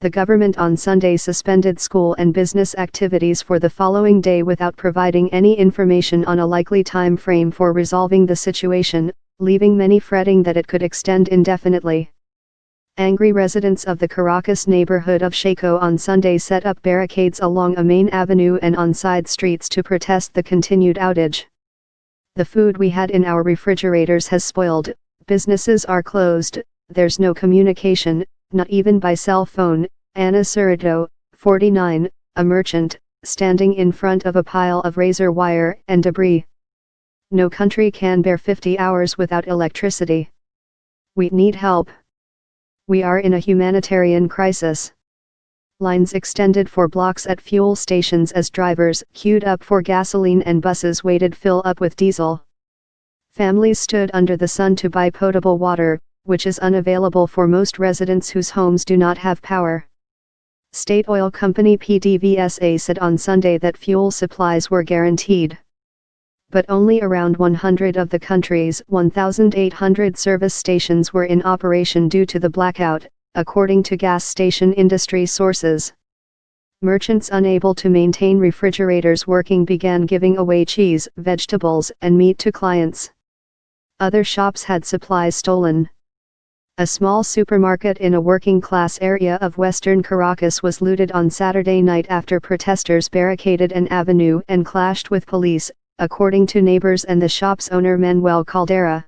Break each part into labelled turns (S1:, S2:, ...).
S1: The government on Sunday suspended school and business activities for the following day without providing any information on a likely time frame for resolving the situation, leaving many fretting that it could extend indefinitely. Angry residents of the Caracas neighborhood of Chaco on Sunday set up barricades along a main avenue and on side streets to protest the continued outage. "The food we had in our refrigerators has spoiled, businesses are closed, there's no communication, not even by cell phone," Ana Cerrito, 49, a merchant, standing in front of a pile of razor wire and debris. "No country can bear 50 hours without electricity. We need help. We are in a humanitarian crisis." Lines extended for blocks at fuel stations as drivers queued up for gasoline and buses waited fill up with diesel. Families stood under the sun to buy potable water, which is unavailable for most residents whose homes do not have power. State oil company PDVSA said on Sunday that fuel supplies were guaranteed. But only around 100 of the country's 1,800 service stations were in operation due to the blackout, according to gas station industry sources. Merchants unable to maintain refrigerators working began giving away cheese, vegetables, and meat to clients. Other shops had supplies stolen. A small supermarket in a working-class area of western Caracas was looted on Saturday night after protesters barricaded an avenue and clashed with police, according to neighbors and the shop's owner Manuel Caldera.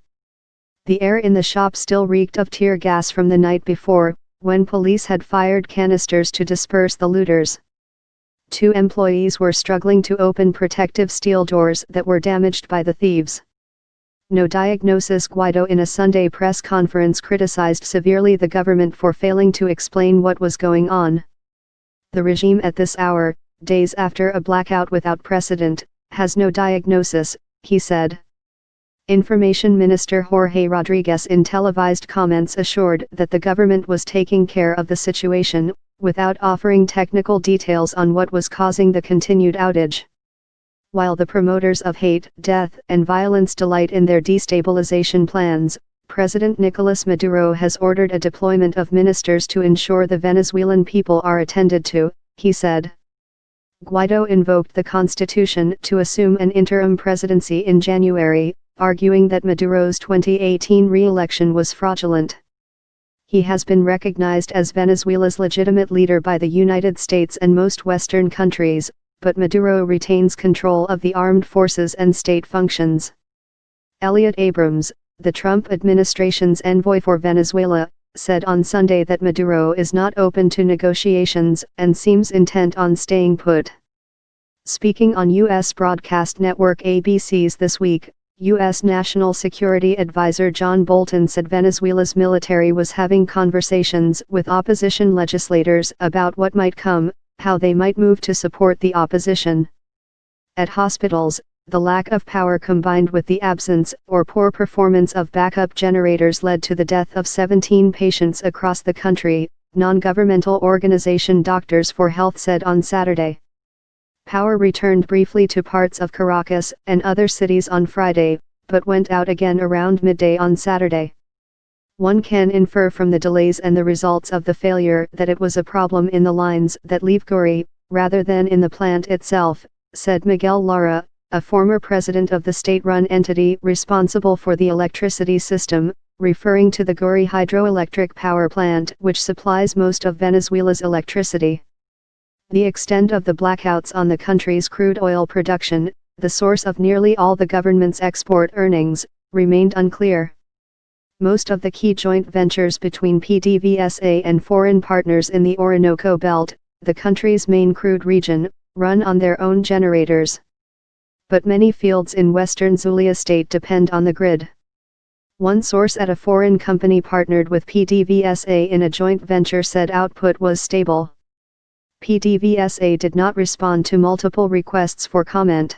S1: The air in the shop still reeked of tear gas from the night before, when police had fired canisters to disperse the looters. 2 employees were struggling to open protective steel doors that were damaged by the thieves. No diagnosis. Guaido in a Sunday press conference criticized severely the government for failing to explain what was going on. "The regime at this hour, days after a blackout without precedent, has no diagnosis," he said. Information Minister Jorge Rodriguez in televised comments assured that the government was taking care of the situation, without offering technical details on what was causing the continued outage. While the promoters of hate, death, and violence delight in their destabilization plans, President Nicolas Maduro has ordered a deployment of ministers to ensure the Venezuelan people are attended to, he said. Guaido invoked the constitution to assume an interim presidency in January, arguing that Maduro's 2018 re-election was fraudulent. He has been recognized as Venezuela's legitimate leader by the United States and most Western countries, but Maduro retains control of the armed forces and state functions. Elliot Abrams, the Trump administration's envoy for Venezuela, said on Sunday that Maduro is not open to negotiations and seems intent on staying put. Speaking on U.S. broadcast network ABC's This Week, U.S. National Security Advisor John Bolton said Venezuela's military was having conversations with opposition legislators about what might come, how they might move to support the opposition. At hospitals, the lack of power combined with the absence or poor performance of backup generators led to the death of 17 patients across the country, non-governmental organization Doctors for Health said on Saturday. Power returned briefly to parts of Caracas and other cities on Friday, but went out again around midday on Saturday. One can infer from the delays and the results of the failure that it was a problem in the lines that leave Guri, rather than in the plant itself, said Miguel Lara, a former president of the state-run entity responsible for the electricity system, referring to the Guri hydroelectric power plant which supplies most of Venezuela's electricity. The extent of the blackouts on the country's crude oil production, the source of nearly all the government's export earnings, remained unclear. Most of the key joint ventures between PDVSA and foreign partners in the Orinoco Belt, the country's main crude region, run on their own generators. But many fields in western Zulia state depend on the grid. One source at a foreign company partnered with PDVSA in a joint venture said output was stable. PDVSA did not respond to multiple requests for comment.